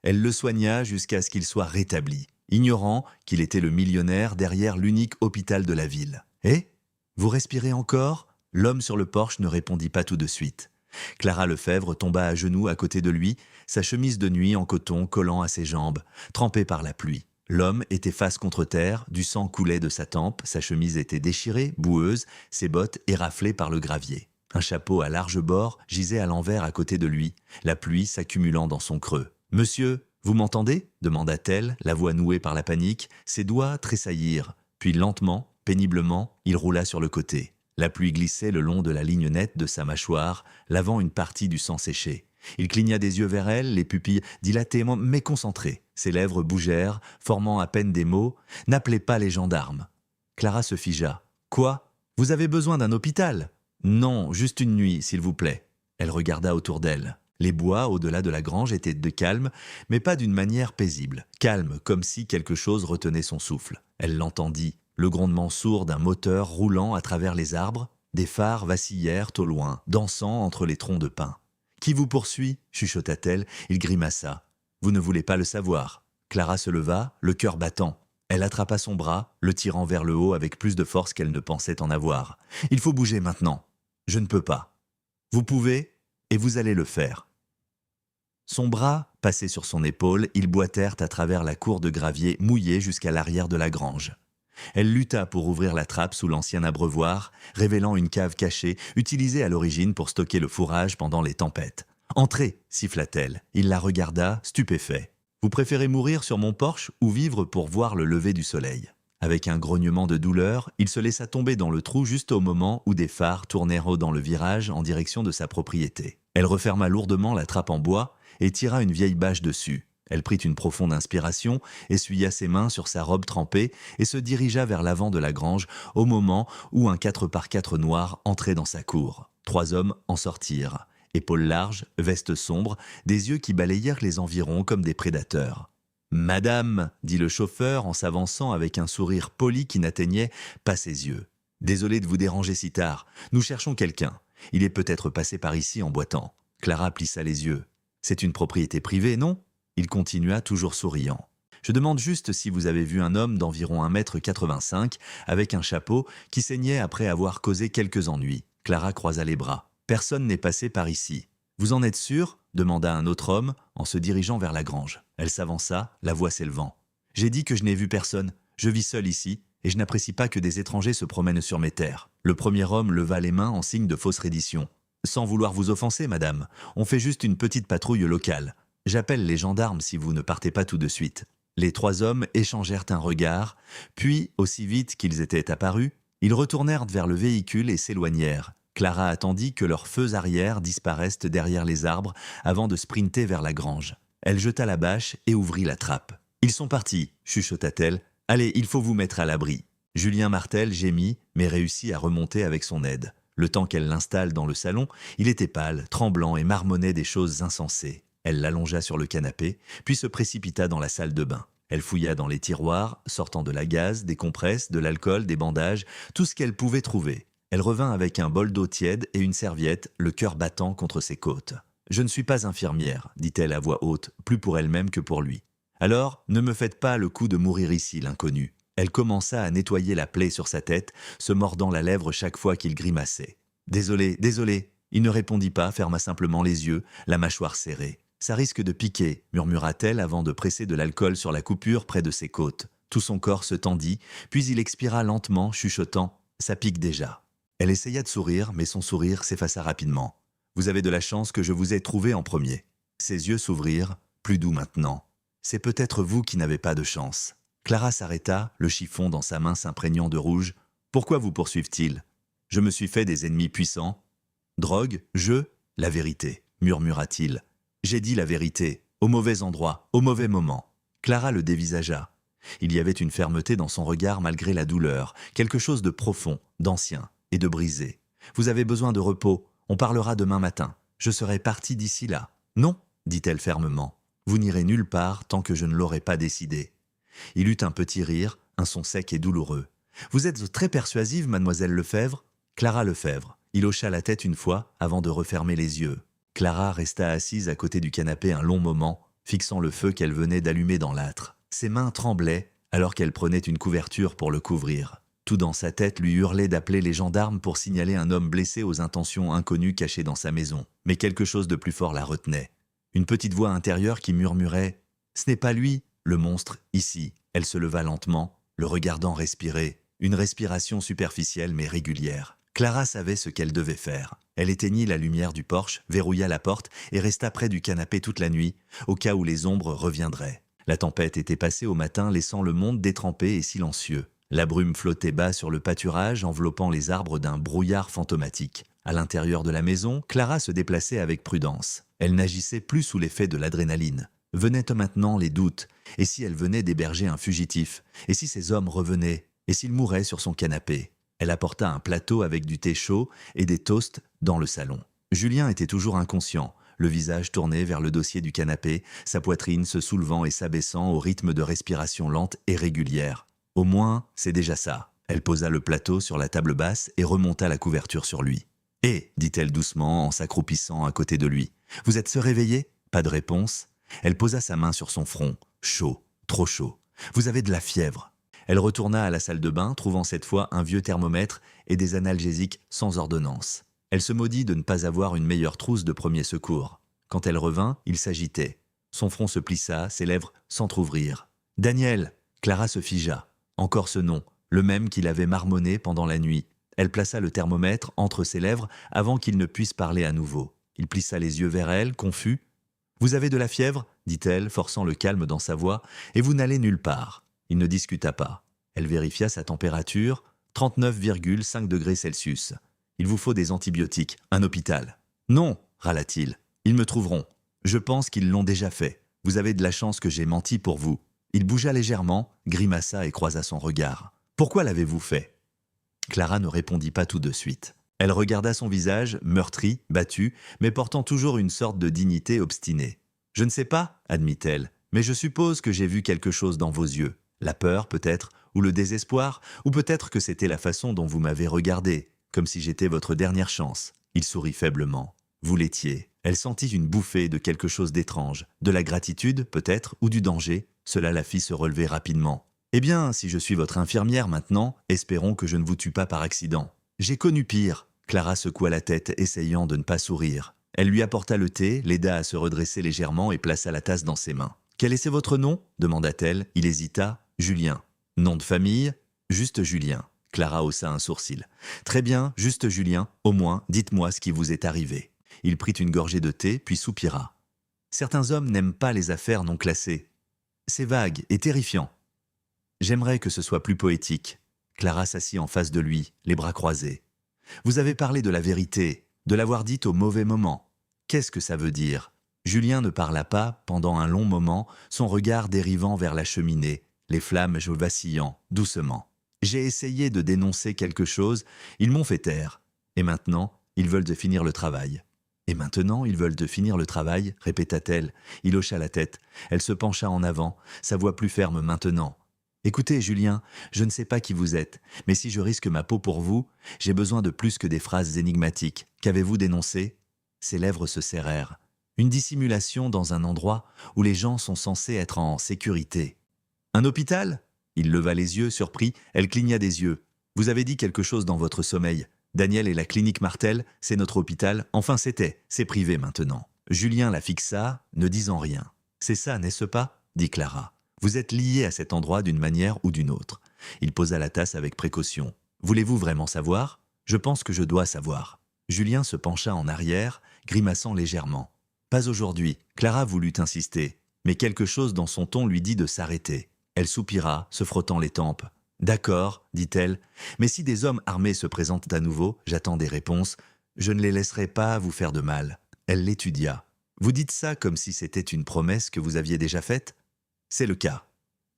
Elle le soigna jusqu'à ce qu'il soit rétabli, ignorant qu'il était le millionnaire derrière l'unique hôpital de la ville. « Eh, vous respirez encore ?» L'homme sur le porche ne répondit pas tout de suite. Clara Lefebvre tomba à genoux à côté de lui, sa chemise de nuit en coton collant à ses jambes, trempée par la pluie. L'homme était face contre terre, du sang coulait de sa tempe, sa chemise était déchirée, boueuse, ses bottes éraflées par le gravier. Un chapeau à large bord gisait à l'envers à côté de lui, la pluie s'accumulant dans son creux. « Monsieur, vous m'entendez » demanda-t-elle, la voix nouée par la panique, ses doigts tressaillirent. Puis lentement, péniblement, il roula sur le côté. La pluie glissait le long de la ligne nette de sa mâchoire, lavant une partie du sang séché. Il cligna des yeux vers elle, les pupilles dilatées mais concentrées. Ses lèvres bougèrent, formant à peine des mots. « N'appelez pas les gendarmes. » Clara se figea. « Quoi ? Vous avez besoin d'un hôpital ? » ?»« Non, juste une nuit, s'il vous plaît. » Elle regarda autour d'elle. Les bois, au-delà de la grange, étaient de calme, mais pas d'une manière paisible. Calme, comme si quelque chose retenait son souffle. Elle l'entendit. Le grondement sourd d'un moteur roulant à travers les arbres, des phares vacillèrent au loin, dansant entre les troncs de pin. « Qui vous poursuit ?» chuchota-t-elle. Il grimaça. « Vous ne voulez pas le savoir. » Clara se leva, le cœur battant. Elle attrapa son bras, le tirant vers le haut avec plus de force qu'elle ne pensait en avoir. « Il faut bouger maintenant. »« Je ne peux pas. »« Vous pouvez, et vous allez le faire. » Son bras passé sur son épaule, ils boitèrent à travers la cour de gravier mouillée jusqu'à l'arrière de la grange. Elle lutta pour ouvrir la trappe sous l'ancien abreuvoir, révélant une cave cachée, utilisée à l'origine pour stocker le fourrage pendant les tempêtes. « Entrez !» siffla-t-elle. Il la regarda, stupéfait. « Vous préférez mourir sur mon porche ou vivre pour voir le lever du soleil ?» Avec un grognement de douleur, il se laissa tomber dans le trou juste au moment où des phares tournèrent dans le virage en direction de sa propriété. Elle referma lourdement la trappe en bois et tira une vieille bâche dessus. Elle prit une profonde inspiration, essuya ses mains sur sa robe trempée et se dirigea vers l'avant de la grange au moment où un 4x4 noir entrait dans sa cour. 3 hommes en sortirent. Épaules larges, vestes sombres, des yeux qui balayèrent les environs comme des prédateurs. « Madame !» dit le chauffeur en s'avançant avec un sourire poli qui n'atteignait pas ses yeux. « Désolé de vous déranger si tard. Nous cherchons quelqu'un. Il est peut-être passé par ici en boitant. » Clara plissa les yeux. « C'est une propriété privée, non ?» Il continua, toujours souriant. « Je demande juste si vous avez vu un homme d'environ 1,85 m avec un chapeau qui saignait après avoir causé quelques ennuis. » Clara croisa les bras. « Personne n'est passé par ici. »« Vous en êtes sûr ?» demanda un autre homme en se dirigeant vers la grange. Elle s'avança, la voix s'élevant. « J'ai dit que je n'ai vu personne. Je vis seul ici et je n'apprécie pas que des étrangers se promènent sur mes terres. » Le premier homme leva les mains en signe de fausse reddition. « Sans vouloir vous offenser, madame, on fait juste une petite patrouille locale. J'appelle les gendarmes si vous ne partez pas tout de suite. » Les 3 hommes échangèrent un regard, puis, aussi vite qu'ils étaient apparus, ils retournèrent vers le véhicule et s'éloignèrent. Clara attendit que leurs feux arrière disparaissent derrière les arbres avant de sprinter vers la grange. Elle jeta la bâche et ouvrit la trappe. « Ils sont partis » chuchota-t-elle. « Allez, il faut vous mettre à l'abri. » Julien Martel gémit, mais réussit à remonter avec son aide. Le temps qu'elle l'installe dans le salon, il était pâle, tremblant et marmonnait des choses insensées. Elle l'allongea sur le canapé, puis se précipita dans la salle de bain. Elle fouilla dans les tiroirs, sortant de la gaze, des compresses, de l'alcool, des bandages, tout ce qu'elle pouvait trouver. Elle revint avec un bol d'eau tiède et une serviette, le cœur battant contre ses côtes. « Je ne suis pas infirmière, » dit-elle à voix haute, plus pour elle-même que pour lui. « Alors, ne me faites pas le coup de mourir ici, l'inconnu. » Elle commença à nettoyer la plaie sur sa tête, se mordant la lèvre chaque fois qu'il grimaçait. « Désolé, désolé. » Il ne répondit pas, ferma simplement les yeux, la mâchoire serrée. « Ça risque de piquer, » murmura-t-elle avant de presser de l'alcool sur la coupure près de ses côtes. Tout son corps se tendit, puis il expira lentement, chuchotant « Ça pique déjà ». Elle essaya de sourire, mais son sourire s'effaça rapidement. « Vous avez de la chance que je vous ai trouvé en premier. » Ses yeux s'ouvrirent, plus doux maintenant. « C'est peut-être vous qui n'avez pas de chance. » Clara s'arrêta, le chiffon dans sa main s'imprégnant de rouge. « Pourquoi vous poursuivent-ils ? Je me suis fait des ennemis puissants. »« Drogue, jeu, la vérité, » murmura-t-il. « J'ai dit la vérité, au mauvais endroit, au mauvais moment. » Clara le dévisagea. Il y avait une fermeté dans son regard malgré la douleur, quelque chose de profond, d'ancien et de brisé. « Vous avez besoin de repos, on parlera demain matin. Je serai partie d'ici là. »« Non, » dit-elle fermement. « Vous n'irez nulle part tant que je ne l'aurai pas décidé. » Il eut un petit rire, un son sec et douloureux. « Vous êtes très persuasive, mademoiselle Lefebvre ?» Clara Lefebvre. Il hocha la tête une fois avant de refermer les yeux. Clara resta assise à côté du canapé un long moment, fixant le feu qu'elle venait d'allumer dans l'âtre. Ses mains tremblaient alors qu'elle prenait une couverture pour le couvrir. Tout dans sa tête lui hurlait d'appeler les gendarmes pour signaler un homme blessé aux intentions inconnues caché dans sa maison. Mais quelque chose de plus fort la retenait. Une petite voix intérieure qui murmurait « Ce n'est pas lui, le monstre, ici ». Elle se leva lentement, le regardant respirer. Une respiration superficielle mais régulière. Clara savait ce qu'elle devait faire. Elle éteignit la lumière du porche, verrouilla la porte et resta près du canapé toute la nuit, au cas où les ombres reviendraient. La tempête était passée au matin, laissant le monde détrempé et silencieux. La brume flottait bas sur le pâturage, enveloppant les arbres d'un brouillard fantomatique. À l'intérieur de la maison, Clara se déplaçait avec prudence. Elle n'agissait plus sous l'effet de l'adrénaline. Venaient maintenant les doutes. Et si elle venait d'héberger un fugitif? Et si ces hommes revenaient? Et s'il mourait sur son canapé? Elle apporta un plateau avec du thé chaud et des toasts dans le salon. Julien était toujours inconscient, le visage tourné vers le dossier du canapé, sa poitrine se soulevant et s'abaissant au rythme de respiration lente et régulière. Au moins, c'est déjà ça. Elle posa le plateau sur la table basse et remonta la couverture sur lui. « Hé !» dit-elle doucement en s'accroupissant à côté de lui. « Vous êtes réveillé ?» Pas de réponse. Elle posa sa main sur son front. Chaud, trop chaud. « Vous avez de la fièvre. » Elle retourna à la salle de bain, trouvant cette fois un vieux thermomètre et des analgésiques sans ordonnance. Elle se maudit de ne pas avoir une meilleure trousse de premier secours. Quand elle revint, il s'agitait. Son front se plissa, ses lèvres s'entr'ouvrirent. « Daniel !» Clara se figea. Encore ce nom, le même qu'il avait marmonné pendant la nuit. Elle plaça le thermomètre entre ses lèvres avant qu'il ne puisse parler à nouveau. Il plissa les yeux vers elle, confus. « Vous avez de la fièvre ?» dit-elle, forçant le calme dans sa voix, « et vous n'allez nulle part. » Il ne discuta pas. Elle vérifia sa température, 39,5 degrés Celsius. « Il vous faut des antibiotiques, un hôpital. »« Non !» râla-t-il. « Ils me trouveront. Je pense qu'ils l'ont déjà fait. Vous avez de la chance que j'ai menti pour vous. » Il bougea légèrement, grimaça et croisa son regard. « Pourquoi l'avez-vous fait ?» Clara ne répondit pas tout de suite. Elle regarda son visage, meurtri, battu, mais portant toujours une sorte de dignité obstinée. « Je ne sais pas, » admit-elle, « mais je suppose que j'ai vu quelque chose dans vos yeux. La peur, peut-être, ou le désespoir, ou peut-être que c'était la façon dont vous m'avez regardé, comme si j'étais votre dernière chance. » Il sourit faiblement. « Vous l'étiez. » Elle sentit une bouffée de quelque chose d'étrange, de la gratitude, peut-être, ou du danger. Cela la fit se relever rapidement. « Eh bien, si je suis votre infirmière maintenant, espérons que je ne vous tue pas par accident. »« J'ai connu pire. » Clara secoua la tête, essayant de ne pas sourire. Elle lui apporta le thé, l'aida à se redresser légèrement et plaça la tasse dans ses mains. « Quel était votre nom ?» demanda-t-elle. Il hésita. « Julien. »« Nom de famille ?»« Juste Julien. » Clara haussa un sourcil. « Très bien, juste Julien. Au moins, dites-moi ce qui vous est arrivé. » Il prit une gorgée de thé, puis soupira. « Certains hommes n'aiment pas les affaires non classées. C'est vague et terrifiant. J'aimerais que ce soit plus poétique. » Clara s'assit en face de lui, les bras croisés. « Vous avez parlé de la vérité, de l'avoir dite au mauvais moment. Qu'est-ce que ça veut dire ?» Julien ne parla pas pendant un long moment, son regard dérivant vers la cheminée, les flammes vacillant, doucement. « J'ai essayé de dénoncer quelque chose, ils m'ont fait taire. Et maintenant, ils veulent de finir le travail. » « Et maintenant, ils veulent de finir le travail, » répéta-t-elle. Il hocha la tête. Elle se pencha en avant, sa voix plus ferme maintenant. « Écoutez, Julien, je ne sais pas qui vous êtes, mais si je risque ma peau pour vous, j'ai besoin de plus que des phrases énigmatiques. Qu'avez-vous dénoncé ?» Ses lèvres se serrèrent. Une dissimulation dans un endroit où les gens sont censés être en sécurité. « Un hôpital ?» Il leva les yeux, surpris. Elle cligna des yeux. « Vous avez dit quelque chose dans votre sommeil. Daniel et la clinique Martel, c'est notre hôpital. Enfin, c'est privé maintenant. » Julien la fixa, ne disant rien. « C'est ça, n'est-ce pas ?» dit Clara. « Vous êtes liés à cet endroit d'une manière ou d'une autre. » Il posa la tasse avec précaution. « Voulez-vous vraiment savoir ? Je pense que je dois savoir. » Julien se pencha en arrière, grimaçant légèrement. « Pas aujourd'hui. » Clara voulut insister, mais quelque chose dans son ton lui dit de s'arrêter. Elle soupira, se frottant les tempes. « D'accord, dit-elle, mais si des hommes armés se présentent à nouveau, j'attends des réponses. Je ne les laisserai pas vous faire de mal. » Elle l'étudia. « Vous dites ça comme si c'était une promesse que vous aviez déjà faite ? » « C'est le cas. »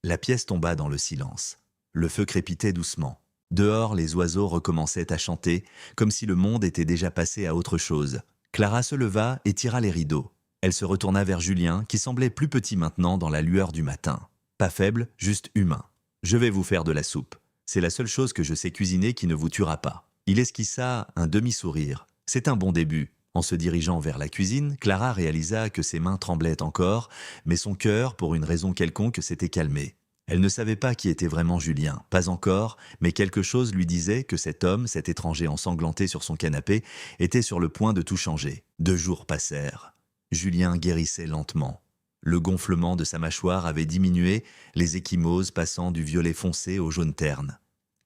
La pièce tomba dans le silence. Le feu crépitait doucement. Dehors, les oiseaux recommençaient à chanter, comme si le monde était déjà passé à autre chose. Clara se leva et tira les rideaux. Elle se retourna vers Julien, qui semblait plus petit maintenant dans la lueur du matin. Pas faible, juste humain. « Je vais vous faire de la soupe. C'est la seule chose que je sais cuisiner qui ne vous tuera pas. » Il esquissa un demi-sourire. « C'est un bon début. En se dirigeant vers la cuisine, Clara réalisa que ses mains tremblaient encore, mais son cœur, pour une raison quelconque, s'était calmé. Elle ne savait pas qui était vraiment Julien, pas encore, mais quelque chose lui disait que cet homme, cet étranger ensanglanté sur son canapé, était sur le point de tout changer. 2 jours passèrent. Julien guérissait lentement. Le gonflement de sa mâchoire avait diminué, les ecchymoses passant du violet foncé au jaune terne.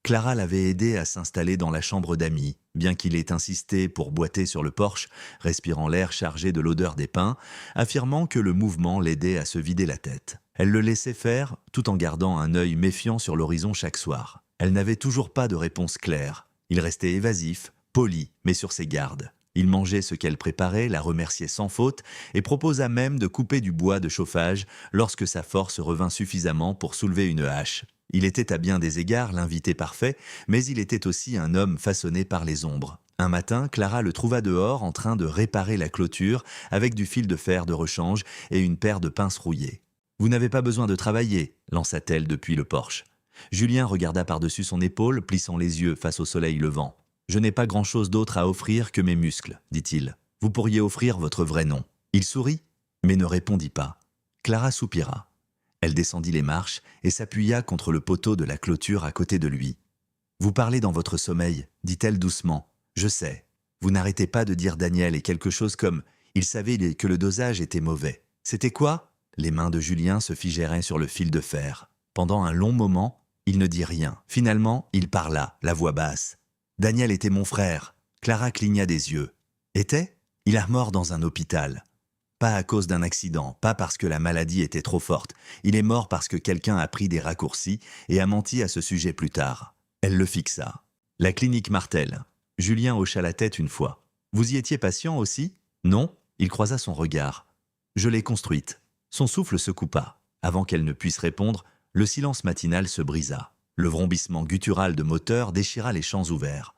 Clara l'avait aidé à s'installer dans la chambre d'amis, bien qu'il ait insisté pour boiter sur le porche, respirant l'air chargé de l'odeur des pins, affirmant que le mouvement l'aidait à se vider la tête. Elle le laissait faire, tout en gardant un œil méfiant sur l'horizon chaque soir. Elle n'avait toujours pas de réponse claire. Il restait évasif, poli, mais sur ses gardes. Il mangeait ce qu'elle préparait, la remerciait sans faute et proposa même de couper du bois de chauffage lorsque sa force revint suffisamment pour soulever une hache. Il était à bien des égards l'invité parfait, mais il était aussi un homme façonné par les ombres. Un matin, Clara le trouva dehors en train de réparer la clôture avec du fil de fer de rechange et une paire de pinces rouillées. « Vous n'avez pas besoin de travailler », lança-t-elle depuis le porche. Julien regarda par-dessus son épaule, plissant les yeux face au soleil levant. « Je n'ai pas grand-chose d'autre à offrir que mes muscles, dit-il. Vous pourriez offrir votre vrai nom. » Il sourit, mais ne répondit pas. Clara soupira. Elle descendit les marches et s'appuya contre le poteau de la clôture à côté de lui. « Vous parlez dans votre sommeil, dit-elle doucement. Je sais. Vous n'arrêtez pas de dire Daniel et quelque chose comme « il savait que le dosage était mauvais ». C'était quoi ? Les mains de Julien se figèrent sur le fil de fer. Pendant un long moment, il ne dit rien. Finalement, il parla, la voix basse. « Daniel était mon frère. » Clara cligna des yeux. « Était ? Il est mort dans un hôpital. » Pas à cause d'un accident, pas parce que la maladie était trop forte. Il est mort parce que quelqu'un a pris des raccourcis et a menti à ce sujet plus tard. Elle le fixa. La clinique Martel. Julien hocha la tête une fois. Vous y étiez patient aussi ? Non ? Il croisa son regard. Je l'ai construite. Son souffle se coupa. Avant qu'elle ne puisse répondre, le silence matinal se brisa. Le vrombissement guttural de moteur déchira les champs ouverts.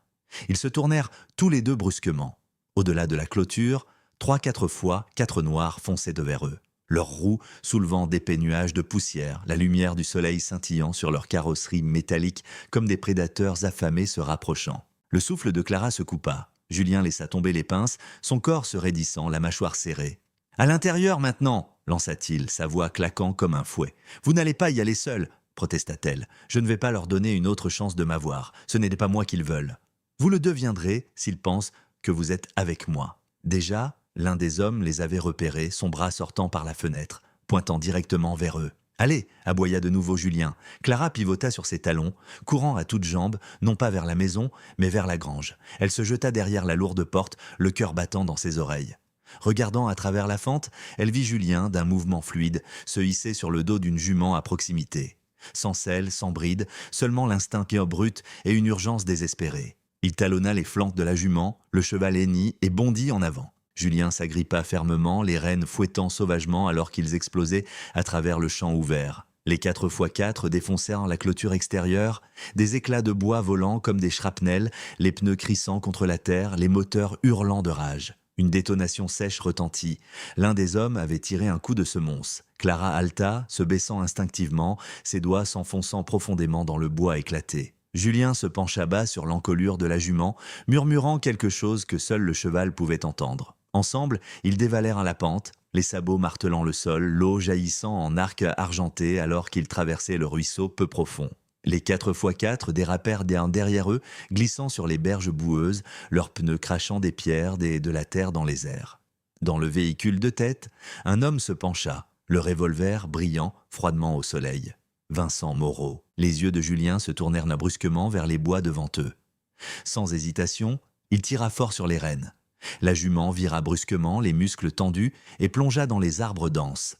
Ils se tournèrent tous les deux brusquement. Au-delà de la clôture, 3-4 fois, 4 noirs fonçaient devers eux, leurs roues soulevant d'épais nuages de poussière, la lumière du soleil scintillant sur leurs carrosseries métalliques comme des prédateurs affamés se rapprochant. Le souffle de Clara se coupa. Julien laissa tomber les pinces, son corps se raidissant, la mâchoire serrée. « À l'intérieur maintenant !» lança-t-il, sa voix claquant comme un fouet. « Vous n'allez pas y aller seul !» protesta-t-elle. « Je ne vais pas leur donner une autre chance de m'avoir. Ce n'est pas moi qu'ils veulent. Vous le deviendrez s'ils pensent que vous êtes avec moi. » Déjà, l'un des hommes les avait repérés, son bras sortant par la fenêtre, pointant directement vers eux. « Allez !» aboya de nouveau Julien. Clara pivota sur ses talons, courant à toutes jambes, non pas vers la maison, mais vers la grange. Elle se jeta derrière la lourde porte, le cœur battant dans ses oreilles. Regardant à travers la fente, elle vit Julien, d'un mouvement fluide, se hisser sur le dos d'une jument à proximité. Sans selle, sans bride, seulement l'instinct brut et une urgence désespérée. Il talonna les flancs de la jument, le cheval hennit et bondit en avant. Julien s'agrippa fermement, les rênes fouettant sauvagement alors qu'ils explosaient à travers le champ ouvert. Les 4x4 défoncèrent la clôture extérieure, des éclats de bois volant comme des shrapnels, les pneus crissant contre la terre, les moteurs hurlant de rage. Une détonation sèche retentit. L'un des hommes avait tiré un coup de semonce. Clara halta, se baissant instinctivement, ses doigts s'enfonçant profondément dans le bois éclaté. Julien se pencha bas sur l'encolure de la jument, murmurant quelque chose que seul le cheval pouvait entendre. Ensemble, ils dévalèrent la pente, les sabots martelant le sol, l'eau jaillissant en arcs argentés alors qu'ils traversaient le ruisseau peu profond. Les 4x4 dérapèrent derrière eux, glissant sur les berges boueuses, leurs pneus crachant des pierres et de la terre dans les airs. Dans le véhicule de tête, un homme se pencha, le revolver brillant froidement au soleil. Vincent Moreau. Les yeux de Julien se tournèrent brusquement vers les bois devant eux. Sans hésitation, il tira fort sur les rênes. La jument vira brusquement, les muscles tendus, et plongea dans les arbres denses.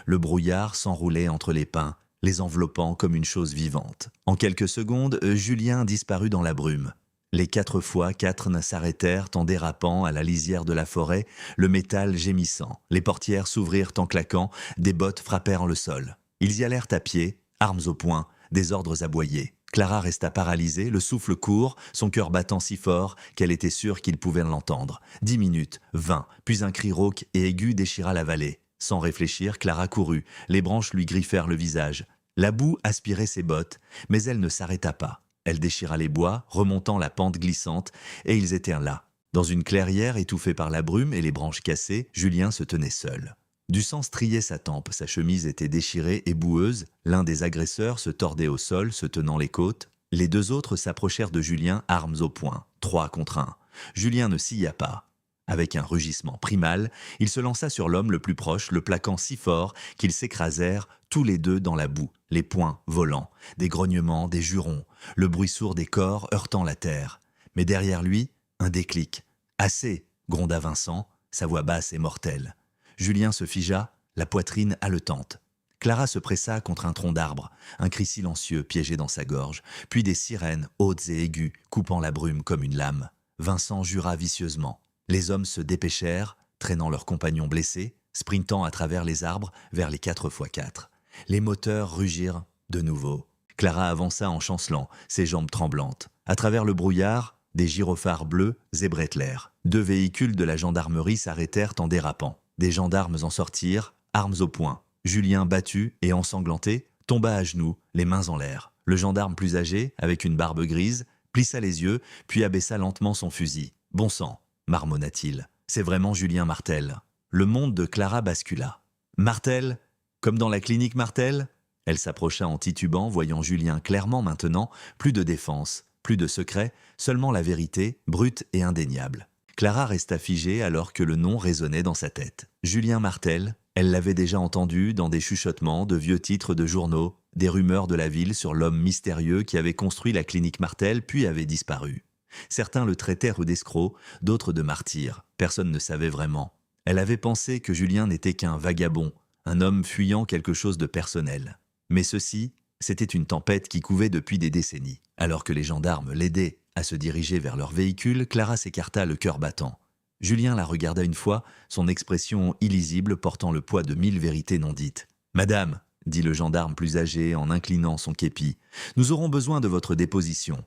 Le brouillard s'enroulait entre les pins, les enveloppant comme une chose vivante. En quelques secondes, Julien disparut dans la brume. Les 4x4 s'arrêtèrent en dérapant à la lisière de la forêt, le métal gémissant. Les portières s'ouvrirent en claquant, des bottes frappèrent le sol. Ils y allèrent à pied, armes au poing, des ordres aboyés. Clara resta paralysée, le souffle court, son cœur battant si fort qu'elle était sûre qu'il pouvait l'entendre. 10 minutes, 20, puis un cri rauque et aigu déchira la vallée. Sans réfléchir, Clara courut. Les branches lui griffèrent le visage. La boue aspirait ses bottes, mais elle ne s'arrêta pas. Elle déchira les bois, remontant la pente glissante, et ils étaient là, Dans une clairière étouffée par la brume et les branches cassées, Julien se tenait seul. Du sang striait sa tempe, sa chemise était déchirée et boueuse, l'un des agresseurs se tordait au sol, se tenant les côtes. Les deux autres s'approchèrent de Julien, armes au poing, 3 contre 1. Julien ne scia pas. Avec un rugissement primal, il se lança sur l'homme le plus proche, le plaquant si fort qu'ils s'écrasèrent tous les deux dans la boue, les poings volants, des grognements, des jurons, le bruit sourd des corps heurtant la terre. Mais derrière lui, un déclic. « Assez !» gronda Vincent, sa voix basse et mortelle. Julien se figea, la poitrine haletante. Clara se pressa contre un tronc d'arbre, un cri silencieux piégé dans sa gorge, puis des sirènes hautes et aiguës, coupant la brume comme une lame. Vincent jura vicieusement. Les hommes se dépêchèrent, traînant leurs compagnons blessés, sprintant à travers les arbres vers les 4x4. Les moteurs rugirent de nouveau. Clara avança en chancelant, ses jambes tremblantes. À travers le brouillard, des gyrophares bleus zébraient l'air. 2 véhicules de la gendarmerie s'arrêtèrent en dérapant. Des gendarmes en sortirent, armes au poing. Julien, battu et ensanglanté, tomba à genoux, les mains en l'air. Le gendarme plus âgé, avec une barbe grise, plissa les yeux, puis abaissa lentement son fusil. « Bon sang !» marmonna-t-il. « C'est vraiment Julien Martel. » Le monde de Clara bascula. « Martel ? Comme dans la clinique Martel ?» Elle s'approcha en titubant, voyant Julien clairement maintenant, plus de défense, plus de secret, seulement la vérité, brute et indéniable. Clara resta figée alors que le nom résonnait dans sa tête. Julien Martel, elle l'avait déjà entendu dans des chuchotements, de vieux titres de journaux, des rumeurs de la ville sur l'homme mystérieux qui avait construit la clinique Martel puis avait disparu. Certains le traitèrent d'escroc, d'autres de martyr. Personne ne savait vraiment. Elle avait pensé que Julien n'était qu'un vagabond, un homme fuyant quelque chose de personnel. Mais ceci, c'était une tempête qui couvait depuis des décennies. Alors que les gendarmes l'aidaient à se diriger vers leur véhicule, Clara s'écarta le cœur battant. Julien la regarda une fois, son expression illisible portant le poids de 1000 vérités non dites. « Madame, » dit le gendarme plus âgé en inclinant son képi, « nous aurons besoin de votre déposition. »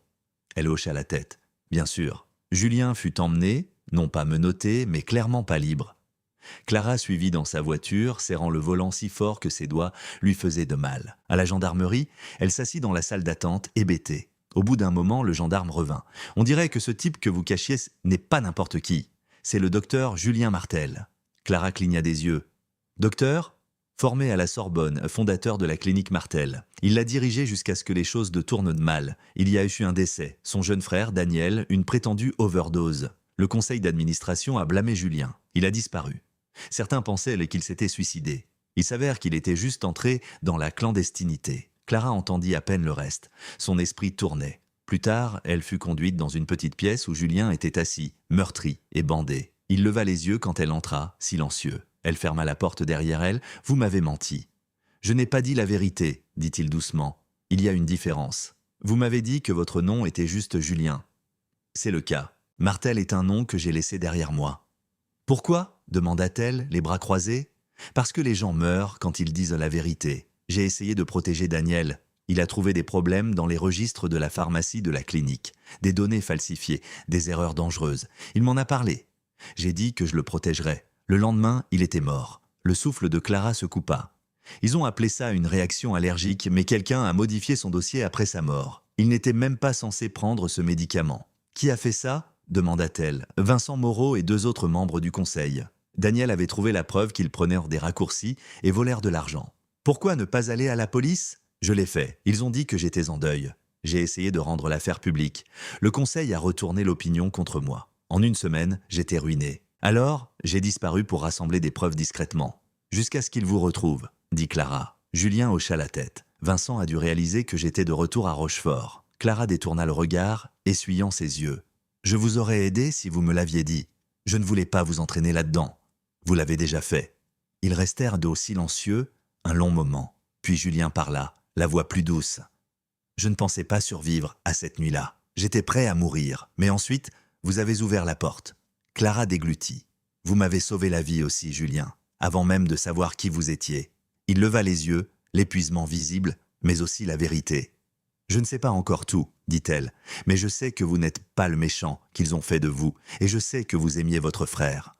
Elle hocha la tête. Bien sûr. Julien fut emmené, non pas menotté, mais clairement pas libre. Clara suivit dans sa voiture, serrant le volant si fort que ses doigts lui faisaient de mal. À la gendarmerie, elle s'assit dans la salle d'attente, hébétée. Au bout d'un moment, le gendarme revint. « On dirait que ce type que vous cachiez n'est pas n'importe qui. C'est le docteur Julien Martel. » Clara cligna des yeux. « Docteur ?» Formé à la Sorbonne, fondateur de la clinique Martel. Il l'a dirigée jusqu'à ce que les choses ne tournent de mal. Il y a eu un décès. Son jeune frère, Daniel, une prétendue overdose. Le conseil d'administration a blâmé Julien. Il a disparu. Certains pensaient qu'il s'était suicidé. Il s'avère qu'il était juste entré dans la clandestinité. Clara entendit à peine le reste. Son esprit tournait. Plus tard, elle fut conduite dans une petite pièce où Julien était assis, meurtri et bandé. Il leva les yeux quand elle entra, silencieux. Elle ferma la porte derrière elle. « Vous m'avez menti. »« Je n'ai pas dit la vérité, » dit-il doucement. « Il y a une différence. Vous m'avez dit que votre nom était juste Julien. C'est le cas. Martel est un nom que j'ai laissé derrière moi. »« Pourquoi ?» demanda-t-elle, les bras croisés. « Parce que les gens meurent quand ils disent la vérité. J'ai essayé de protéger Daniel. Il a trouvé des problèmes dans les registres de la pharmacie de la clinique, des données falsifiées, des erreurs dangereuses. Il m'en a parlé. J'ai dit que je le protégerais. Le lendemain, il était mort. Le souffle de Clara se coupa. Ils ont appelé ça une réaction allergique, mais quelqu'un a modifié son dossier après sa mort. Il n'était même pas censé prendre ce médicament. Qui a fait ça ? Demanda-t-elle. Vincent Moreau et 2 autres membres du conseil. Daniel avait trouvé la preuve qu'ils prenaient des raccourcis et volèrent de l'argent. Pourquoi ne pas aller à la police ? Je l'ai fait. Ils ont dit que j'étais en deuil. J'ai essayé de rendre l'affaire publique. Le conseil a retourné l'opinion contre moi. En une semaine, j'étais ruiné. Alors, j'ai disparu pour rassembler des preuves discrètement. Jusqu'à ce qu'il vous retrouve, dit Clara. Julien hocha la tête. Vincent a dû réaliser que j'étais de retour à Rochefort. Clara détourna le regard, essuyant ses yeux. Je vous aurais aidé si vous me l'aviez dit. Je ne voulais pas vous entraîner là-dedans. Vous l'avez déjà fait. Ils restèrent dos silencieux un long moment. Puis Julien parla, la voix plus douce. Je ne pensais pas survivre à cette nuit-là. J'étais prêt à mourir. Mais ensuite, vous avez ouvert la porte. Clara déglutit. Vous m'avez sauvé la vie aussi, Julien, avant même de savoir qui vous étiez. Il leva les yeux, l'épuisement visible, mais aussi la vérité. Je ne sais pas encore tout, dit-elle, mais je sais que vous n'êtes pas le méchant qu'ils ont fait de vous, et je sais que vous aimiez votre frère.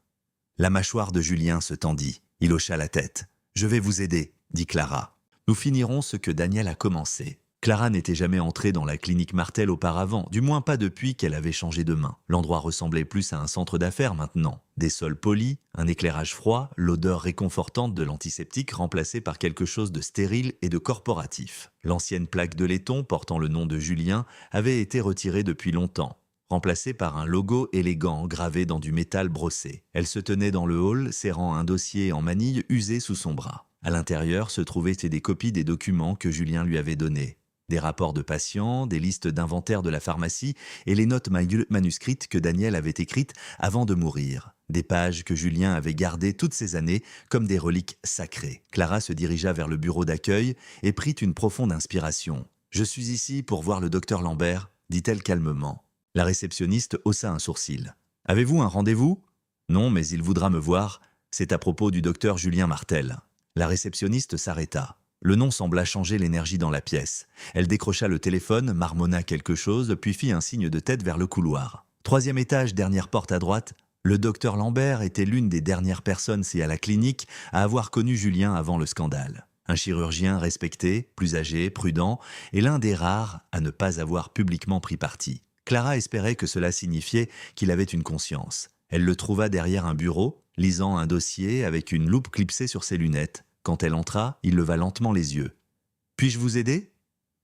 La mâchoire de Julien se tendit. Il hocha la tête. Je vais vous aider, dit Clara. Nous finirons ce que Daniel a commencé. Clara n'était jamais entrée dans la clinique Martel auparavant, du moins pas depuis qu'elle avait changé de main. L'endroit ressemblait plus à un centre d'affaires maintenant. Des sols polis, un éclairage froid, l'odeur réconfortante de l'antiseptique remplacée par quelque chose de stérile et de corporatif. L'ancienne plaque de laiton portant le nom de Julien avait été retirée depuis longtemps, remplacée par un logo élégant gravé dans du métal brossé. Elle se tenait dans le hall, serrant un dossier en manille usé sous son bras. À l'intérieur se trouvaient des copies des documents que Julien lui avait donnés. Des rapports de patients, des listes d'inventaire de la pharmacie et les notes manuscrites que Daniel avait écrites avant de mourir. Des pages que Julien avait gardées toutes ces années comme des reliques sacrées. Clara se dirigea vers le bureau d'accueil et prit une profonde inspiration. « Je suis ici pour voir le docteur Lambert », dit-elle calmement. La réceptionniste haussa un sourcil. « Avez-vous un rendez-vous ?»« Non, mais il voudra me voir. C'est à propos du docteur Julien Martel. » La réceptionniste s'arrêta. Le nom sembla changer l'énergie dans la pièce. Elle décrocha le téléphone, marmonna quelque chose, puis fit un signe de tête vers le couloir. 3e étage, dernière porte à droite. Le docteur Lambert était l'une des dernières personnes à la clinique à avoir connu Julien avant le scandale. Un chirurgien respecté, plus âgé, prudent, et l'un des rares à ne pas avoir publiquement pris parti. Clara espérait que cela signifiait qu'il avait une conscience. Elle le trouva derrière un bureau, lisant un dossier avec une loupe clipsée sur ses lunettes. Quand elle entra, il leva lentement les yeux. « Puis-je vous aider ?»«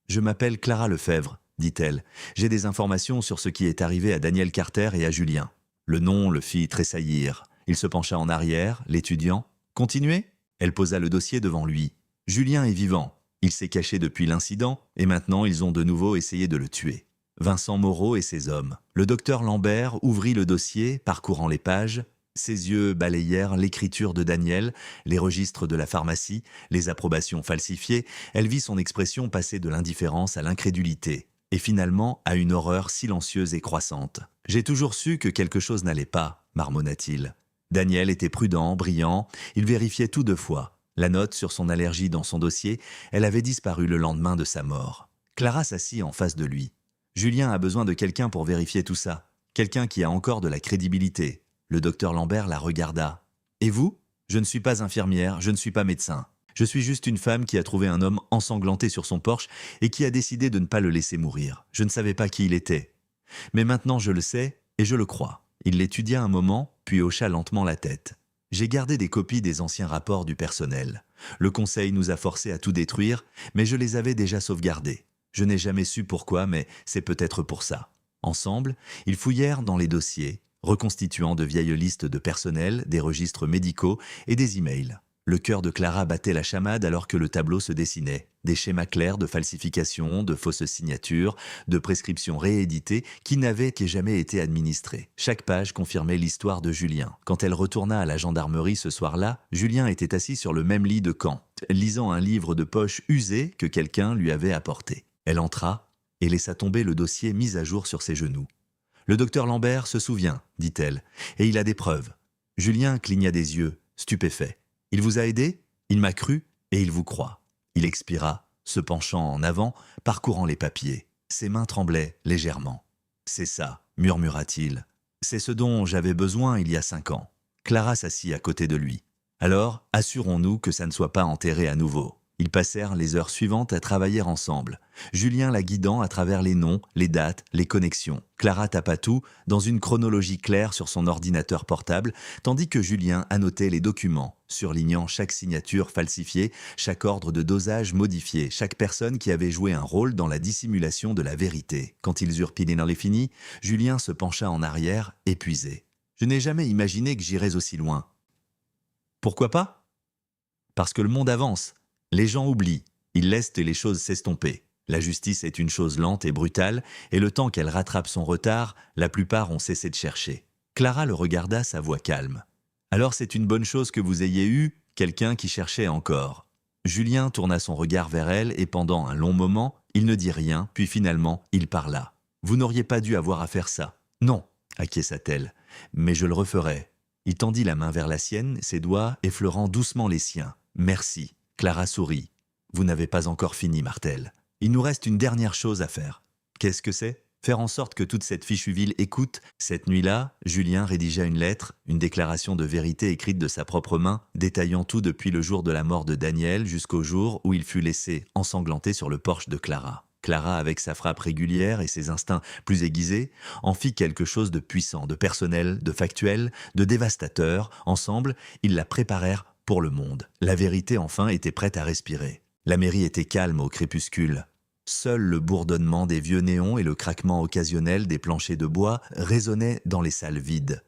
Je m'appelle Clara Lefebvre, » dit-elle. « J'ai des informations sur ce qui est arrivé à Daniel Carter et à Julien. » Le nom le fit tressaillir. Il se pencha en arrière, l'étudiant. « Continuez ?» Elle posa le dossier devant lui. « Julien est vivant. Il s'est caché depuis l'incident et maintenant ils ont de nouveau essayé de le tuer. » Vincent Moreau et ses hommes. Le docteur Lambert ouvrit le dossier, parcourant les pages. Ses yeux balayèrent l'écriture de Daniel, les registres de la pharmacie, les approbations falsifiées. Elle vit son expression passer de l'indifférence à l'incrédulité, et finalement à une horreur silencieuse et croissante. « J'ai toujours su que quelque chose n'allait pas », marmonna-t-il. Daniel était prudent, brillant, il vérifiait tout 2 fois. La note sur son allergie dans son dossier, elle avait disparu le lendemain de sa mort. Clara s'assit en face de lui. « Julien a besoin de quelqu'un pour vérifier tout ça, quelqu'un qui a encore de la crédibilité. » Le docteur Lambert la regarda. « Et vous ? Je ne suis pas infirmière, je ne suis pas médecin. Je suis juste une femme qui a trouvé un homme ensanglanté sur son porche et qui a décidé de ne pas le laisser mourir. Je ne savais pas qui il était. Mais maintenant je le sais et je le crois. » Il l'étudia un moment, puis hocha lentement la tête. « J'ai gardé des copies des anciens rapports du personnel. Le conseil nous a forcés à tout détruire, mais je les avais déjà sauvegardés. Je n'ai jamais su pourquoi, mais c'est peut-être pour ça. » Ensemble, ils fouillèrent dans les dossiers, reconstituant de vieilles listes de personnel, des registres médicaux et des emails. Le cœur de Clara battait la chamade alors que le tableau se dessinait. Des schémas clairs de falsification, de fausses signatures, de prescriptions rééditées qui n'avaient jamais été administrées. Chaque page confirmait l'histoire de Julien. Quand elle retourna à la gendarmerie ce soir-là, Julien était assis sur le même lit de camp, lisant un livre de poche usé que quelqu'un lui avait apporté. Elle entra et laissa tomber le dossier mis à jour sur ses genoux. « Le docteur Lambert se souvient, dit-elle, et il a des preuves. » Julien cligna des yeux, stupéfait. « Il vous a aidé ? Il m'a cru et il vous croit. » Il expira, se penchant en avant, parcourant les papiers. Ses mains tremblaient légèrement. « C'est ça, murmura-t-il. C'est ce dont j'avais besoin il y a 5 ans. » Clara s'assit à côté de lui. « Alors, assurons-nous que ça ne soit pas enterré à nouveau. » Ils passèrent les heures suivantes à travailler ensemble, Julien la guidant à travers les noms, les dates, les connexions. Clara tapa tout dans une chronologie claire sur son ordinateur portable, tandis que Julien annotait les documents, surlignant chaque signature falsifiée, chaque ordre de dosage modifié, chaque personne qui avait joué un rôle dans la dissimulation de la vérité. Quand ils eurent pilé dans les finis, Julien se pencha en arrière, épuisé. « Je n'ai jamais imaginé que j'irais aussi loin. » « Pourquoi pas ? Parce que le monde avance. Les gens oublient, ils laissent les choses s'estomper. La justice est une chose lente et brutale, et le temps qu'elle rattrape son retard, la plupart ont cessé de chercher. » Clara le regarda, sa voix calme. « Alors c'est une bonne chose que vous ayez eu quelqu'un qui cherchait encore. » Julien tourna son regard vers elle et pendant un long moment, il ne dit rien, puis finalement, il parla. « Vous n'auriez pas dû avoir à faire ça. »« Non, » acquiesça-t-elle, « mais je le referai. » Il tendit la main vers la sienne, ses doigts effleurant doucement les siens. « Merci. » Clara sourit. « Vous n'avez pas encore fini, Martel. Il nous reste une dernière chose à faire. » « Qu'est-ce que c'est ? » Faire en sorte que toute cette fichue ville écoute. Cette nuit-là, Julien rédigea une lettre, une déclaration de vérité écrite de sa propre main, détaillant tout depuis le jour de la mort de Daniel jusqu'au jour où il fut laissé ensanglanté sur le porche de Clara. Clara, avec sa frappe régulière et ses instincts plus aiguisés, en fit quelque chose de puissant, de personnel, de factuel, de dévastateur. Ensemble, ils la préparèrent pour le monde. La vérité, enfin, était prête à respirer. La mairie était calme au crépuscule. Seul le bourdonnement des vieux néons et le craquement occasionnel des planchers de bois résonnaient dans les salles vides.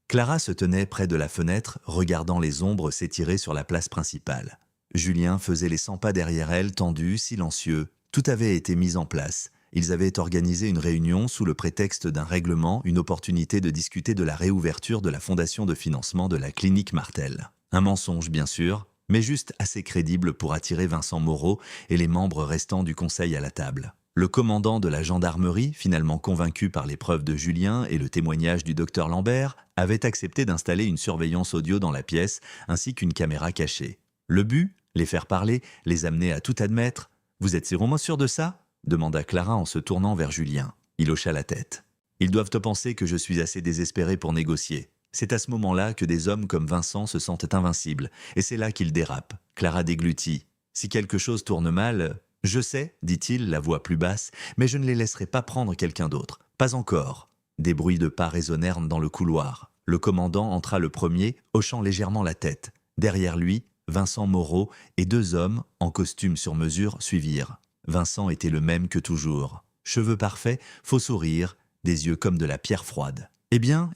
Clara se tenait près de la fenêtre, regardant les ombres s'étirer sur la place principale. Julien faisait les 100 pas derrière elle, tendu, silencieux. Tout avait été mis en place. Ils avaient organisé une réunion sous le prétexte d'un règlement, une opportunité de discuter de la réouverture de la fondation de financement de la clinique Martel. Un mensonge, bien sûr, mais juste assez crédible pour attirer Vincent Moreau et les membres restants du conseil à la table. Le commandant de la gendarmerie, finalement convaincu par les preuves de Julien et le témoignage du docteur Lambert, avait accepté d'installer une surveillance audio dans la pièce ainsi qu'une caméra cachée. Le but ? Les faire parler, les amener à tout admettre. « Vous êtes sûrement sûr de ça ?» demanda Clara en se tournant vers Julien. Il hocha la tête. « Ils doivent te penser que je suis assez désespéré pour négocier. C'est à ce moment-là que des hommes comme Vincent se sentent invincibles, et c'est là qu'ils dérapent. » Clara déglutit. « Si quelque chose tourne mal, je sais, dit-il, la voix plus basse, mais je ne les laisserai pas prendre quelqu'un d'autre. Pas encore. » Des bruits de pas résonnèrent dans le couloir. Le commandant entra le premier, hochant légèrement la tête. Derrière lui, Vincent Moreau et 2 hommes, en costume sur mesure, suivirent. Vincent était le même que toujours. Cheveux parfaits, faux sourire, des yeux comme de la pierre froide. « Eh bien,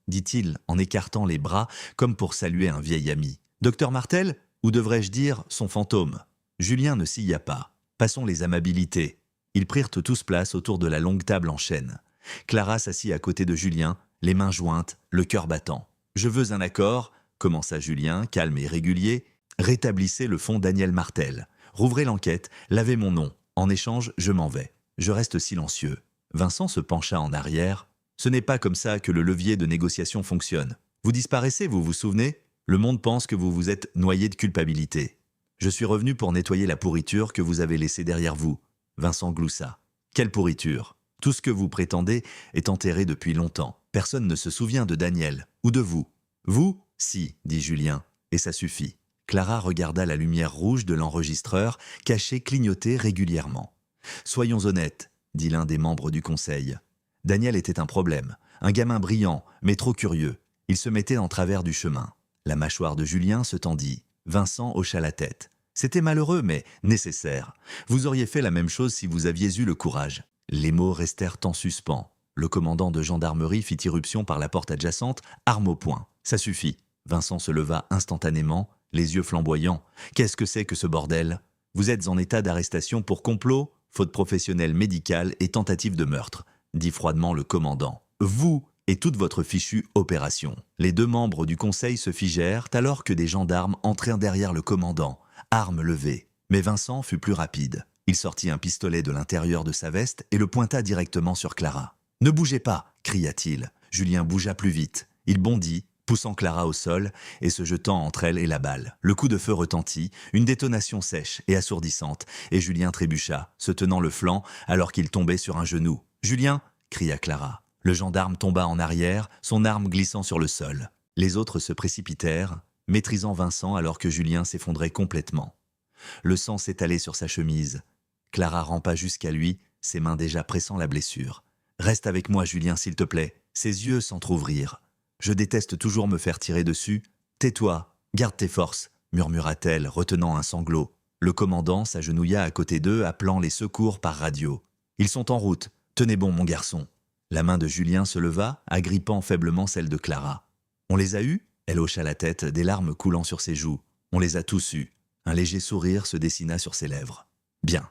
dit-il en écartant les bras comme pour saluer un vieil ami. « Docteur Martel, ou devrais-je dire son fantôme ?» Julien ne s'illa pas. Passons les amabilités. Ils prirent tous place autour de la longue table en chêne. Clara s'assit à côté de Julien, les mains jointes, le cœur battant. « Je veux un accord », commença Julien, calme et régulier. « Rétablissez le fonds Daniel Martel. Rouvrez l'enquête, lavez mon nom. En échange, je m'en vais. Je reste silencieux. » Vincent se pencha en arrière. « Ce n'est pas comme ça que le levier de négociation fonctionne. Vous disparaissez, vous vous souvenez ? Le monde pense que vous vous êtes noyé de culpabilité. Je suis revenu pour nettoyer la pourriture que vous avez laissée derrière vous. » Vincent gloussa. « Quelle pourriture ? Tout ce que vous prétendez est enterré depuis longtemps. Personne ne se souvient de Daniel, ou de vous. »« Vous ? Si, dit Julien, et ça suffit. » Clara regarda la lumière rouge de l'enregistreur, caché clignoter régulièrement. « Soyons honnêtes, dit l'un des membres du conseil. Daniel était un problème, un gamin brillant, mais trop curieux. Il se mettait en travers du chemin. » La mâchoire de Julien se tendit. Vincent hocha la tête. « C'était malheureux, mais nécessaire. Vous auriez fait la même chose si vous aviez eu le courage. » Les mots restèrent en suspens. Le commandant de gendarmerie fit irruption par la porte adjacente, arme au poing. « Ça suffit. » Vincent se leva instantanément, les yeux flamboyants. « Qu'est-ce que c'est que ce bordel ? Vous êtes en état d'arrestation pour complot, faute professionnelle médicale et tentative de meurtre, » dit froidement le commandant. « Vous et toute votre fichue opération. » Les 2 membres du conseil se figèrent alors que des gendarmes entrèrent derrière le commandant, armes levées. Mais Vincent fut plus rapide. Il sortit un pistolet de l'intérieur de sa veste et le pointa directement sur Clara. « Ne bougez pas !» cria-t-il. Julien bougea plus vite. Il bondit, poussant Clara au sol et se jetant entre elle et la balle. Le coup de feu retentit, une détonation sèche et assourdissante, et Julien trébucha, se tenant le flanc alors qu'il tombait sur un genou. « Julien !» cria Clara. Le gendarme tomba en arrière, son arme glissant sur le sol. Les autres se précipitèrent, maîtrisant Vincent alors que Julien s'effondrait complètement. Le sang s'étalait sur sa chemise. Clara rampa jusqu'à lui, ses mains déjà pressant la blessure. « Reste avec moi, Julien, s'il te plaît. » Ses yeux s'entr'ouvrirent. « Je déteste toujours me faire tirer dessus. Tais-toi, garde tes forces, » murmura-t-elle, retenant un sanglot. Le commandant s'agenouilla à côté d'eux, appelant les secours par radio. « Ils sont en route. Tenez bon, mon garçon. » La main de Julien se leva, agrippant faiblement celle de Clara. « On les a eus ?» Elle hocha la tête, des larmes coulant sur ses joues. « On les a tous eus. » Un léger sourire se dessina sur ses lèvres. « Bien.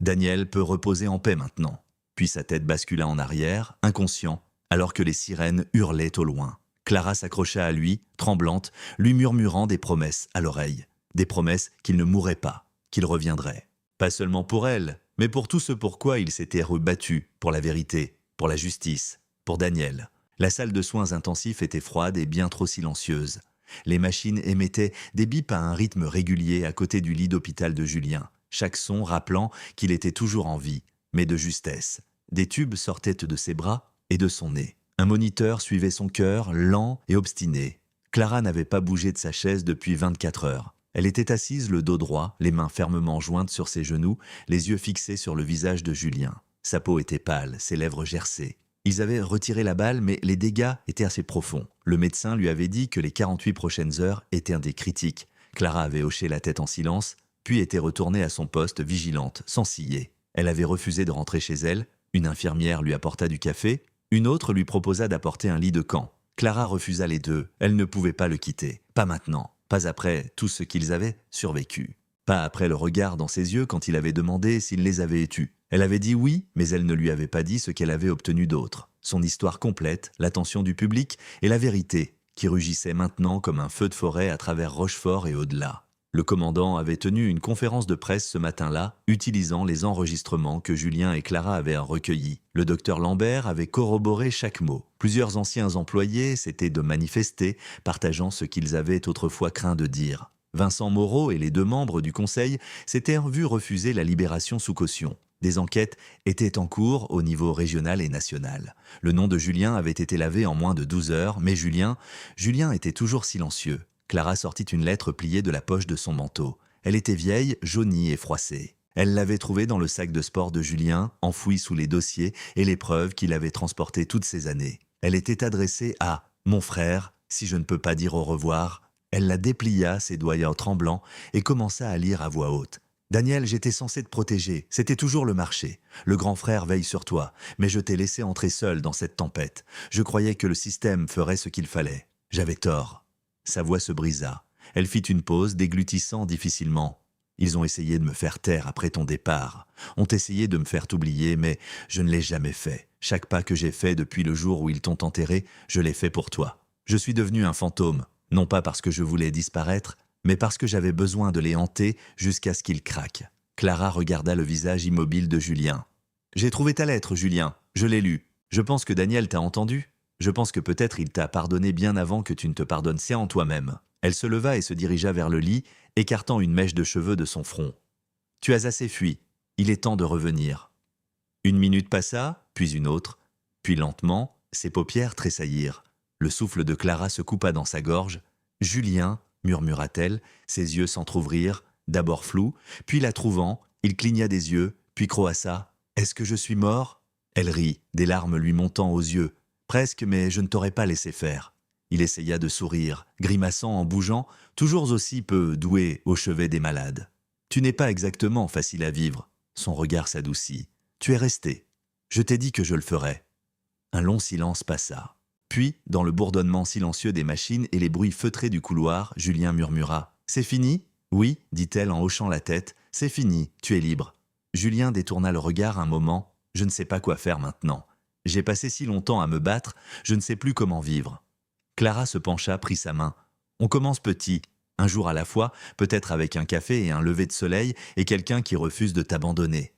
Daniel peut reposer en paix maintenant. » Puis sa tête bascula en arrière, inconscient, alors que les sirènes hurlaient au loin. Clara s'accrocha à lui, tremblante, lui murmurant des promesses à l'oreille. Des promesses qu'il ne mourrait pas, qu'il reviendrait. Pas seulement pour elle, mais pour tout ce pourquoi il s'était rebattu, pour la vérité, pour la justice, pour Daniel. La salle de soins intensifs était froide et bien trop silencieuse. Les machines émettaient des bips à un rythme régulier à côté du lit d'hôpital de Julien, chaque son rappelant qu'il était toujours en vie, mais de justesse. Des tubes sortaient de ses bras et de son nez. Un moniteur suivait son cœur, lent et obstiné. Clara n'avait pas bougé de sa chaise depuis 24 heures. Elle était assise le dos droit, les mains fermement jointes sur ses genoux, les yeux fixés sur le visage de Julien. Sa peau était pâle, ses lèvres gercées. Ils avaient retiré la balle, mais les dégâts étaient assez profonds. Le médecin lui avait dit que les 48 prochaines heures étaient un des critiques. Clara avait hoché la tête en silence, puis était retournée à son poste, vigilante, sans ciller. Elle avait refusé de rentrer chez elle, une infirmière lui apporta du café, une autre lui proposa d'apporter un lit de camp. Clara refusa les deux, elle ne pouvait pas le quitter, pas maintenant, pas après tout ce qu'ils avaient survécu. Pas après le regard dans ses yeux quand il avait demandé s'il les avait tus. Elle avait dit oui, mais elle ne lui avait pas dit ce qu'elle avait obtenu d'autre. Son histoire complète, l'attention du public et la vérité, qui rugissait maintenant comme un feu de forêt à travers Rochefort et au-delà. Le commandant avait tenu une conférence de presse ce matin-là, utilisant les enregistrements que Julien et Clara avaient recueillis. Le docteur Lambert avait corroboré chaque mot. Plusieurs anciens employés s'étaient de manifester, partageant ce qu'ils avaient autrefois craint de dire. Vincent Moreau et les 2 membres du conseil s'étaient vus refuser la libération sous caution. Des enquêtes étaient en cours au niveau régional et national. Le nom de Julien avait été lavé en moins de 12 heures, mais Julien était toujours silencieux. Clara sortit une lettre pliée de la poche de son manteau. Elle était vieille, jaunie et froissée. Elle l'avait trouvée dans le sac de sport de Julien, enfoui sous les dossiers et les preuves qu'il avait transportées toutes ces années. Elle était adressée à « Mon frère, si je ne peux pas dire au revoir ». Elle la déplia, ses doigts tremblants, et commença à lire à voix haute. « Daniel, j'étais censé te protéger, c'était toujours le marché. Le grand frère veille sur toi, mais je t'ai laissé entrer seul dans cette tempête. Je croyais que le système ferait ce qu'il fallait. J'avais tort. » Sa voix se brisa. Elle fit une pause, déglutissant difficilement. « Ils ont essayé de me faire taire après ton départ. Ont essayé de me faire t'oublier, mais je ne l'ai jamais fait. Chaque pas que j'ai fait depuis le jour où ils t'ont enterré, je l'ai fait pour toi. Je suis devenu un fantôme, non pas parce que je voulais disparaître, mais parce que j'avais besoin de les hanter jusqu'à ce qu'ils craquent. » Clara regarda le visage immobile de Julien. « J'ai trouvé ta lettre, Julien. Je l'ai lue. Je pense que Daniel t'a entendu. Je pense que peut-être il t'a pardonné bien avant que tu ne te pardonnes ça en toi-même. » Elle se leva et se dirigea vers le lit, écartant une mèche de cheveux de son front. « Tu as assez fui. Il est temps de revenir. » Une minute passa, puis une autre, puis lentement, ses paupières tressaillirent. Le souffle de Clara se coupa dans sa gorge. « Julien » murmura-t-elle, ses yeux s'entr'ouvrirent, d'abord flous, puis la trouvant, il cligna des yeux, puis croassa. « Est-ce que je suis mort ?» Elle rit, des larmes lui montant aux yeux. « Presque, mais je ne t'aurais pas laissé faire. » Il essaya de sourire, grimaçant en bougeant, toujours aussi peu doué au chevet des malades. « Tu n'es pas exactement facile à vivre. » Son regard s'adoucit. « Tu es resté. Je t'ai dit que je le ferais. » Un long silence passa. Puis, dans le bourdonnement silencieux des machines et les bruits feutrés du couloir, Julien murmura « C'est fini ?»« Oui, » dit-elle en hochant la tête. « C'est fini, tu es libre. » Julien détourna le regard un moment. « Je ne sais pas quoi faire maintenant. J'ai passé si longtemps à me battre, je ne sais plus comment vivre. » Clara se pencha, prit sa main. « On commence petit, un jour à la fois, peut-être avec un café et un lever de soleil et quelqu'un qui refuse de t'abandonner. »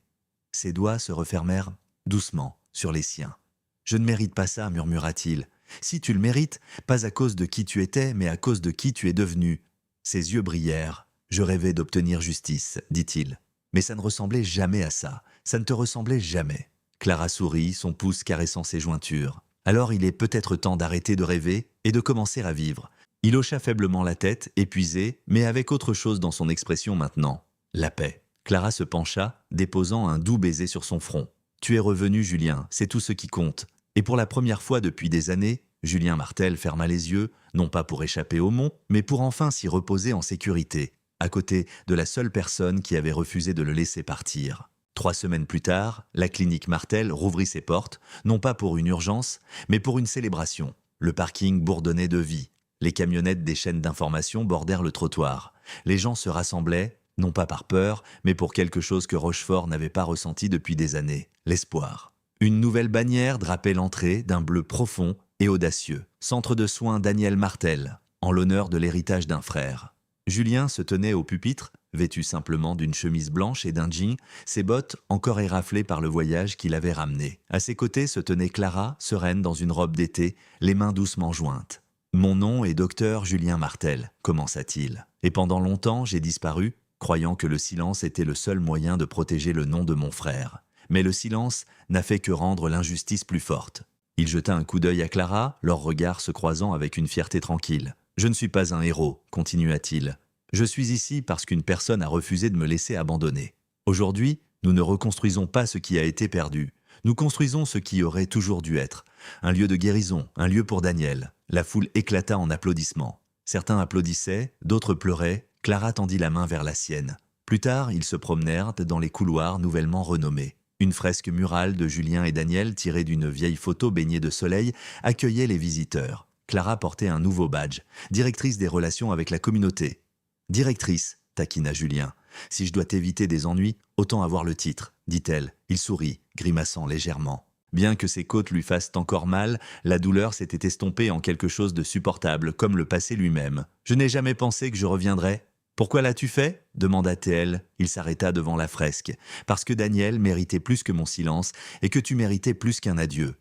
Ses doigts se refermèrent doucement sur les siens. « Je ne mérite pas ça, » murmura-t-il. « Si tu le mérites, pas à cause de qui tu étais, mais à cause de qui tu es devenu. » Ses yeux brillèrent. « Je rêvais d'obtenir justice, » dit-il. « Mais ça ne ressemblait jamais à ça. Ça ne te ressemblait jamais. » Clara sourit, son pouce caressant ses jointures. « Alors il est peut-être temps d'arrêter de rêver et de commencer à vivre. » Il hocha faiblement la tête, épuisé, mais avec autre chose dans son expression maintenant. La paix. Clara se pencha, déposant un doux baiser sur son front. « Tu es revenu, Julien, c'est tout ce qui compte. » Et pour la première fois depuis des années, Julien Martel ferma les yeux, non pas pour échapper au mont, mais pour enfin s'y reposer en sécurité, à côté de la seule personne qui avait refusé de le laisser partir. 3 semaines plus tard, la clinique Martel rouvrit ses portes, non pas pour une urgence, mais pour une célébration. Le parking bourdonnait de vie. Les camionnettes des chaînes d'information bordèrent le trottoir. Les gens se rassemblaient, non pas par peur, mais pour quelque chose que Rochefort n'avait pas ressenti depuis des années, l'espoir. Une nouvelle bannière drapait l'entrée d'un bleu profond et audacieux. Centre de soins Daniel Martel, en l'honneur de l'héritage d'un frère. Julien se tenait au pupitre, vêtu simplement d'une chemise blanche et d'un jean, ses bottes encore éraflées par le voyage qui l'avait ramené. À ses côtés se tenait Clara, sereine dans une robe d'été, les mains doucement jointes. « Mon nom est docteur Julien Martel », commença-t-il. « Et pendant longtemps, j'ai disparu, croyant que le silence était le seul moyen de protéger le nom de mon frère. Mais le silence n'a fait que rendre l'injustice plus forte. » Il jeta un coup d'œil à Clara, leurs regards se croisant avec une fierté tranquille. « Je ne suis pas un héros, continua-t-il. Je suis ici parce qu'une personne a refusé de me laisser abandonner. Aujourd'hui, nous ne reconstruisons pas ce qui a été perdu. Nous construisons ce qui aurait toujours dû être. Un lieu de guérison, un lieu pour Daniel. La foule éclata en applaudissements. Certains applaudissaient, d'autres pleuraient. Clara tendit la main vers la sienne. Plus tard, ils se promenèrent dans les couloirs nouvellement renommés. Une fresque murale de Julien et Daniel, tirée d'une vieille photo baignée de soleil, accueillait les visiteurs. Clara portait un nouveau badge, directrice des relations avec la communauté. « Directrice », taquina Julien. « Si je dois t'éviter des ennuis, autant avoir le titre, » dit-elle. Il sourit, grimaçant légèrement. Bien que ses côtes lui fassent encore mal, la douleur s'était estompée en quelque chose de supportable, comme le passé lui-même. « Je n'ai jamais pensé que je reviendrais. »« Pourquoi l'as-tu fait ?» demanda-t-elle. Il s'arrêta devant la fresque. « Parce que Daniel méritait plus que mon silence et que tu méritais plus qu'un adieu.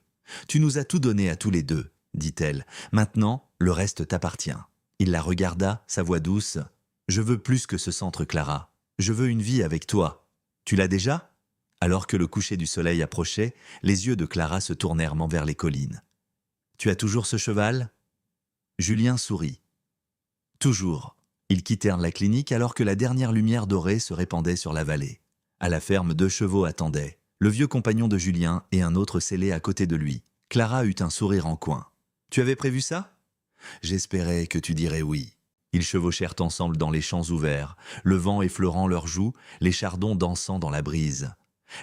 Tu nous as tout donné à tous les deux, dit-elle. Maintenant, le reste t'appartient. » Il la regarda, sa voix douce. « Je veux plus que ce centre, Clara. Je veux une vie avec toi. Tu l'as déjà ?» Alors que le coucher du soleil approchait, les yeux de Clara se tournèrent vers les collines. « Tu as toujours ce cheval ?» Julien sourit. « Toujours. » Ils quittèrent la clinique alors que la dernière lumière dorée se répandait sur la vallée. À la ferme, 2 chevaux attendaient. Le vieux compagnon de Julien et un autre scellé à côté de lui. Clara eut un sourire en coin. « Tu avais prévu ça ?»« J'espérais que tu dirais oui. » Ils chevauchèrent ensemble dans les champs ouverts, le vent effleurant leurs joues, les chardons dansant dans la brise.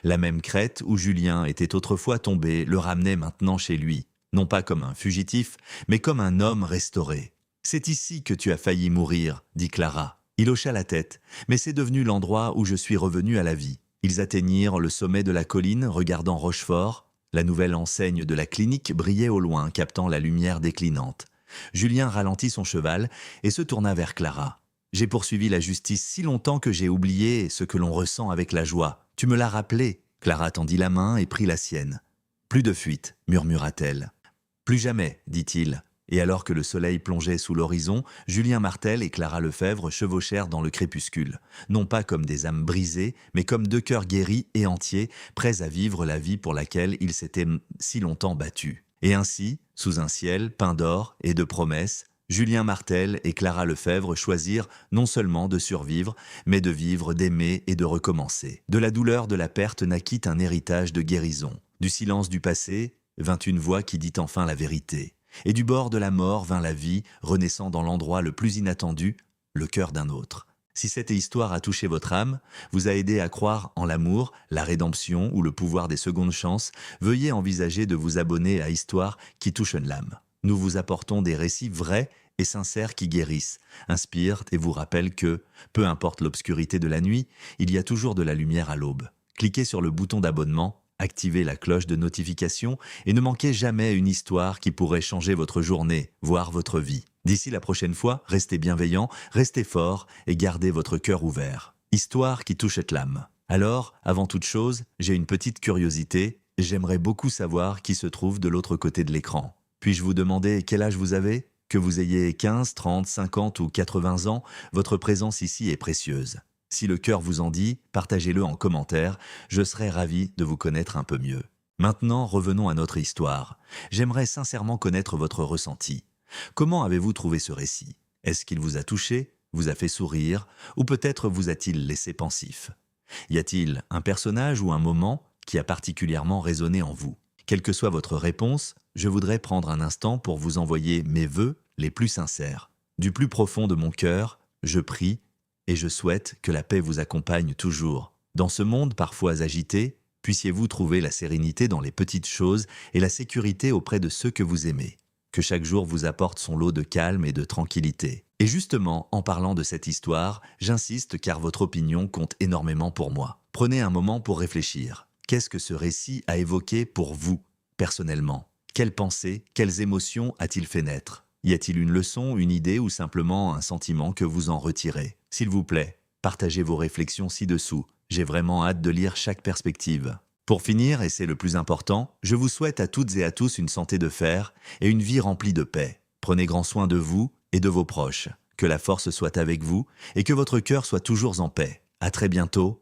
La même crête où Julien était autrefois tombé le ramenait maintenant chez lui, non pas comme un fugitif, mais comme un homme restauré. « C'est ici que tu as failli mourir, » dit Clara. Il hocha la tête, mais c'est devenu l'endroit où je suis revenu à la vie. Ils atteignirent le sommet de la colline, regardant Rochefort. La nouvelle enseigne de la clinique brillait au loin, captant la lumière déclinante. Julien ralentit son cheval et se tourna vers Clara. « J'ai poursuivi la justice si longtemps que j'ai oublié ce que l'on ressent avec la joie. Tu me l'as rappelé. » Clara tendit la main et prit la sienne. « Plus de fuite, » murmura-t-elle. « Plus jamais, » dit-il. Et alors que le soleil plongeait sous l'horizon, Julien Martel et Clara Lefebvre chevauchèrent dans le crépuscule. Non pas comme des âmes brisées, mais comme 2 cœurs guéris et entiers, prêts à vivre la vie pour laquelle ils s'étaient si longtemps battus. Et ainsi, sous un ciel peint d'or et de promesses, Julien Martel et Clara Lefebvre choisirent non seulement de survivre, mais de vivre, d'aimer et de recommencer. De la douleur de la perte naquit un héritage de guérison. Du silence du passé vint une voix qui dit enfin la vérité. Et du bord de la mort vint la vie, renaissant dans l'endroit le plus inattendu, le cœur d'un autre. Si cette histoire a touché votre âme, vous a aidé à croire en l'amour, la rédemption ou le pouvoir des secondes chances, veuillez envisager de vous abonner à Histoire qui touche l'âme. Nous vous apportons des récits vrais et sincères qui guérissent, inspirent et vous rappellent que, peu importe l'obscurité de la nuit, il y a toujours de la lumière à l'aube. Cliquez sur le bouton d'abonnement, activez la cloche de notification et ne manquez jamais une histoire qui pourrait changer votre journée, voire votre vie. D'ici la prochaine fois, restez bienveillants, restez forts et gardez votre cœur ouvert. Histoire qui touche l'âme. Alors, avant toute chose, j'ai une petite curiosité. J'aimerais beaucoup savoir qui se trouve de l'autre côté de l'écran. Puis-je vous demander quel âge vous avez ? Que vous ayez 15, 30, 50 ou 80 ans, votre présence ici est précieuse. Si le cœur vous en dit, partagez-le en commentaire, je serai ravi de vous connaître un peu mieux. Maintenant, revenons à notre histoire. J'aimerais sincèrement connaître votre ressenti. Comment avez-vous trouvé ce récit ? Est-ce qu'il vous a touché, vous a fait sourire, ou peut-être vous a-t-il laissé pensif ? Y a-t-il un personnage ou un moment qui a particulièrement résonné en vous ? Quelle que soit votre réponse, je voudrais prendre un instant pour vous envoyer mes vœux les plus sincères. Du plus profond de mon cœur, je prie et je souhaite que la paix vous accompagne toujours. Dans ce monde parfois agité, puissiez-vous trouver la sérénité dans les petites choses et la sécurité auprès de ceux que vous aimez. Que chaque jour vous apporte son lot de calme et de tranquillité. Et justement, en parlant de cette histoire, j'insiste car votre opinion compte énormément pour moi. Prenez un moment pour réfléchir. Qu'est-ce que ce récit a évoqué pour vous, personnellement ? Quelles pensées, quelles émotions a-t-il fait naître ? Y a-t-il une leçon, une idée ou simplement un sentiment que vous en retirez ? S'il vous plaît, partagez vos réflexions ci-dessous. J'ai vraiment hâte de lire chaque perspective. Pour finir, et c'est le plus important, je vous souhaite à toutes et à tous une santé de fer et une vie remplie de paix. Prenez grand soin de vous et de vos proches. Que la force soit avec vous et que votre cœur soit toujours en paix. À très bientôt.